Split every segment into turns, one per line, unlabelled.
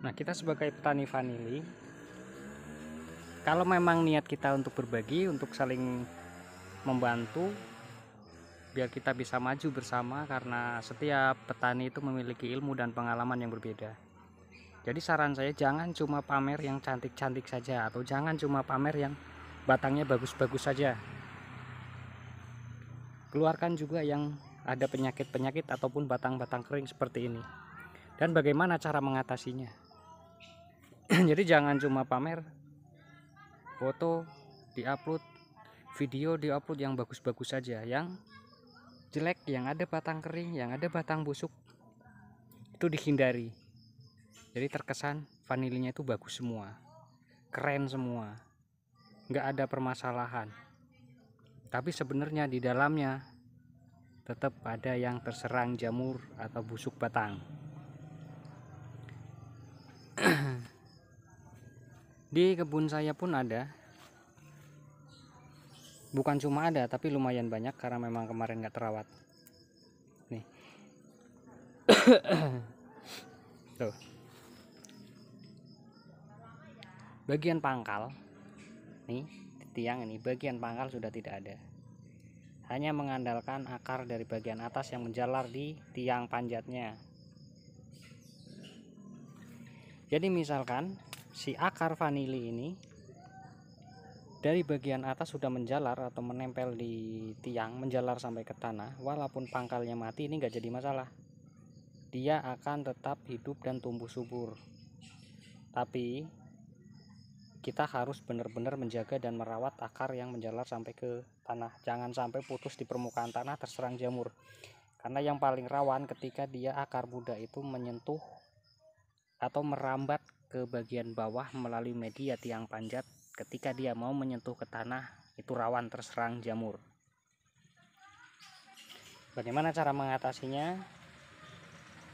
Nah, kita sebagai petani vanili, kalau memang niat kita untuk berbagi, untuk saling membantu, biar kita bisa maju bersama, karena setiap petani itu memiliki ilmu dan pengalaman yang berbeda. Jadi saran saya, jangan cuma pamer yang cantik-cantik saja, atau jangan cuma pamer yang batangnya bagus-bagus saja. Keluarkan juga yang ada penyakit-penyakit ataupun batang-batang kering seperti ini. Dan bagaimana cara mengatasinya. Jadi jangan cuma pamer foto diupload, video diupload yang bagus-bagus saja, yang jelek, yang ada batang kering, yang ada batang busuk, itu dihindari. Jadi terkesan vanilinya itu bagus semua, keren semua, nggak ada permasalahan, tapi sebenarnya di dalamnya tetap ada yang terserang jamur atau busuk batang. Di kebun saya pun ada, bukan cuma ada tapi lumayan banyak karena memang kemarin nggak terawat nih. Tuh, bagian pangkal nih, di tiang ini bagian pangkal sudah tidak ada, hanya mengandalkan akar dari bagian atas yang menjalar di tiang panjatnya. Jadi misalkan si akar vanili ini dari bagian atas sudah menjalar atau menempel di tiang, menjalar sampai ke tanah, walaupun pangkalnya mati, ini nggak jadi masalah, dia akan tetap hidup dan tumbuh subur. Tapi kita harus benar-benar menjaga dan merawat akar yang menjalar sampai ke tanah, jangan sampai putus di permukaan tanah terserang jamur. Karena yang paling rawan ketika dia akar muda itu menyentuh atau merambat ke bagian bawah melalui media tiang panjat, ketika dia mau menyentuh ke tanah itu rawan terserang jamur. Bagaimana cara mengatasinya?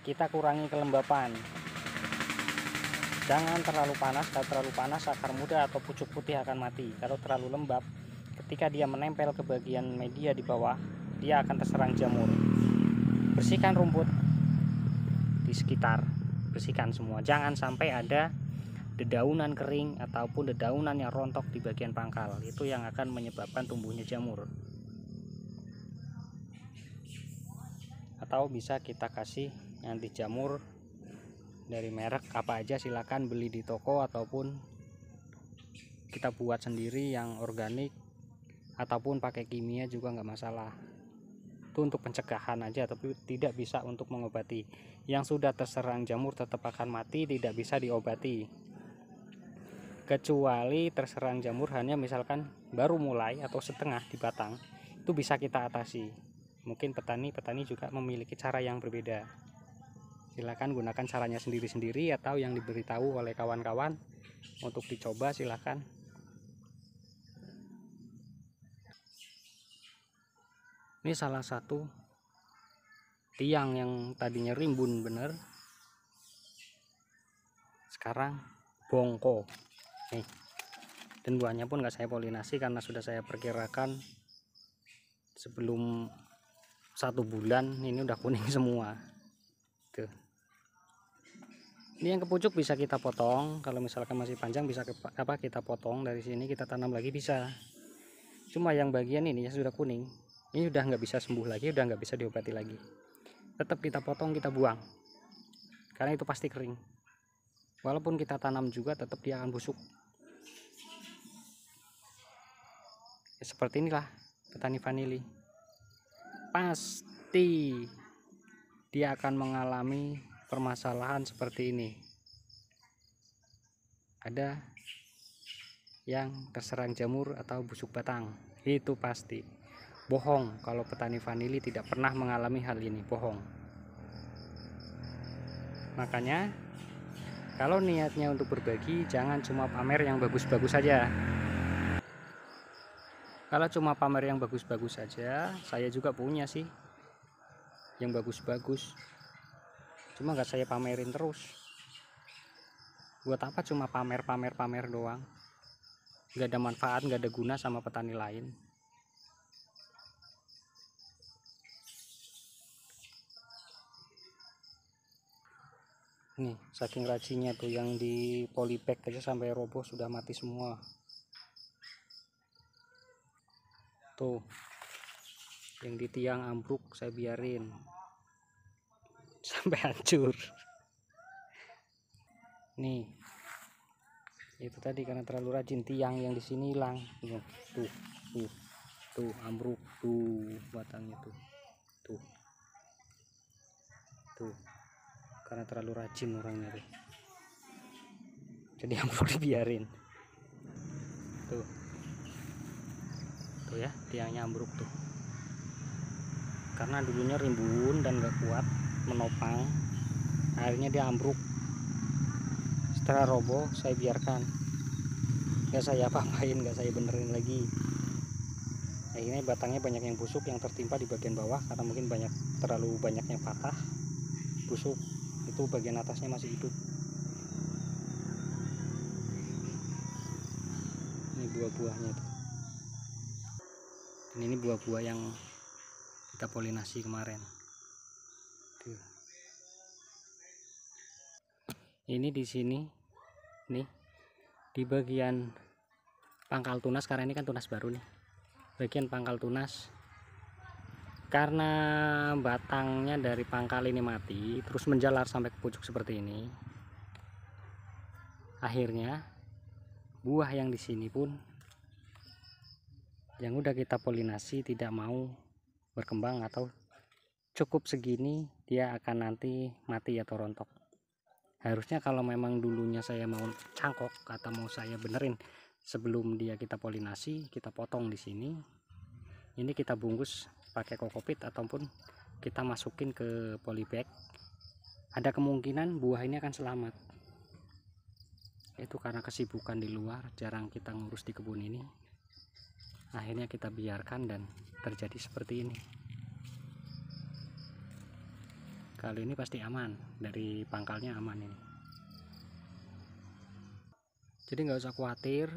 Kita kurangi kelembapan, jangan terlalu panas. Kalau terlalu panas akar muda atau pucuk putih akan mati. Kalau terlalu lembab, ketika dia menempel ke bagian media di bawah, dia akan terserang jamur. Bersihkan rumput di sekitar, bersihkan semua, jangan sampai ada dedaunan kering ataupun dedaunan yang rontok di bagian pangkal, itu yang akan menyebabkan tumbuhnya jamur. Atau bisa kita kasih anti jamur dari merek apa aja, silakan beli di toko ataupun kita buat sendiri yang organik, ataupun pakai kimia juga nggak masalah. Itu untuk pencegahan aja, tapi tidak bisa untuk mengobati. Yang sudah terserang jamur tetap akan mati, tidak bisa diobati. Kecuali terserang jamur hanya misalkan baru mulai atau setengah di batang, itu bisa kita atasi. Mungkin petani-petani juga memiliki cara yang berbeda. Silakan gunakan caranya sendiri-sendiri atau yang diberitahu oleh kawan-kawan untuk dicoba, silakan. Ini salah satu tiang yang tadinya rimbun bener, sekarang bongko nih. Dan buahnya pun nggak saya polinasi karena sudah saya perkirakan sebelum 1 bulan ini udah kuning semua. Tuh. Ini yang kepucuk bisa kita potong, kalau misalkan masih panjang bisa kita potong dari sini, kita tanam lagi bisa. Cuma yang bagian ini ya sudah kuning, ini udah nggak bisa sembuh lagi, udah nggak bisa diobati lagi. Tetap kita potong, kita buang, karena itu pasti kering. Walaupun kita tanam juga tetap dia akan busuk. Ya, seperti inilah petani vanili, pasti dia akan mengalami permasalahan seperti ini. Ada yang terserang jamur atau busuk batang, itu pasti. Bohong kalau petani vanili tidak pernah mengalami hal ini, bohong. Makanya kalau niatnya untuk berbagi, jangan cuma pamer yang bagus-bagus saja. Kalau cuma pamer yang bagus-bagus saja, saya juga punya sih yang bagus-bagus, cuma nggak saya pamerin terus. Buat apa cuma pamer doang, nggak ada manfaat, nggak ada guna sama petani lain. Nih saking rajinnya tuh, yang di polybag aja sampai roboh, sudah mati semua. Tuh yang di tiang ambruk saya biarin sampai hancur. Nih itu tadi karena terlalu rajin, tiang yang di sini hilang. Tuh ambruk tuh batangnya tuh karena terlalu rajin orangnya tuh, jadi ambruk dibiarin. Tuh ya tiangnya ambruk tuh, karena dulunya rimbun dan gak kuat menopang, akhirnya dia ambruk. Setelah roboh saya biarkan, gak saya apa-apain, gak saya benerin lagi. Akhirnya batangnya banyak yang busuk, yang tertimpa di bagian bawah karena mungkin terlalu banyak yang patah busuk. Itu bagian atasnya masih hidup. Ini buah-buahnya tuh, dan ini buah-buah yang kita polinasi kemarin tuh. Ini di sini nih di bagian pangkal tunas, karena ini kan tunas baru nih, bagian pangkal tunas, karena batangnya dari pangkal ini mati terus menjalar sampai ke pucuk seperti ini. Akhirnya buah yang di sini pun yang udah kita polinasi tidak mau berkembang, atau cukup segini dia akan nanti mati atau rontok. Harusnya kalau memang dulunya saya mau cangkok atau mau saya benerin sebelum dia kita polinasi, kita potong di sini. Ini kita bungkus pakai kokopit ataupun kita masukin ke polybag. Ada kemungkinan buah ini akan selamat. Itu karena kesibukan di luar, jarang kita ngurus di kebun ini. Akhirnya kita biarkan dan terjadi seperti ini. Kali ini pasti aman, dari pangkalnya aman ini. Jadi nggak usah khawatir,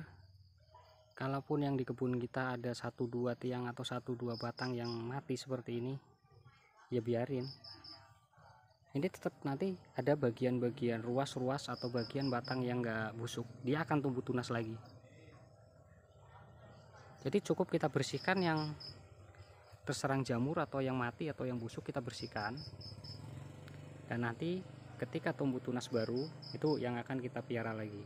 kalaupun yang di kebun kita ada 1-2 tiang atau 1-2 batang yang mati seperti ini, ya biarin. Ini tetap nanti ada bagian-bagian ruas-ruas atau bagian batang yang nggak busuk, dia akan tumbuh tunas lagi. Jadi cukup kita bersihkan yang terserang jamur atau yang mati atau yang busuk, kita bersihkan. Dan nanti ketika tumbuh tunas baru, itu yang akan kita piara lagi.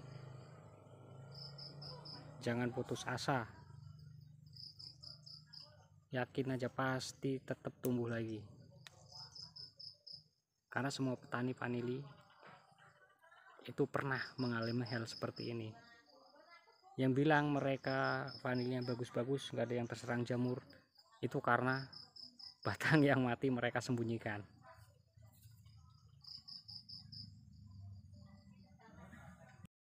Jangan putus asa, yakin aja pasti tetap tumbuh lagi. Karena semua petani vanili itu pernah mengalami hal seperti ini. Yang bilang mereka vanilinya bagus-bagus, nggak ada yang terserang jamur, itu karena batang yang mati mereka sembunyikan.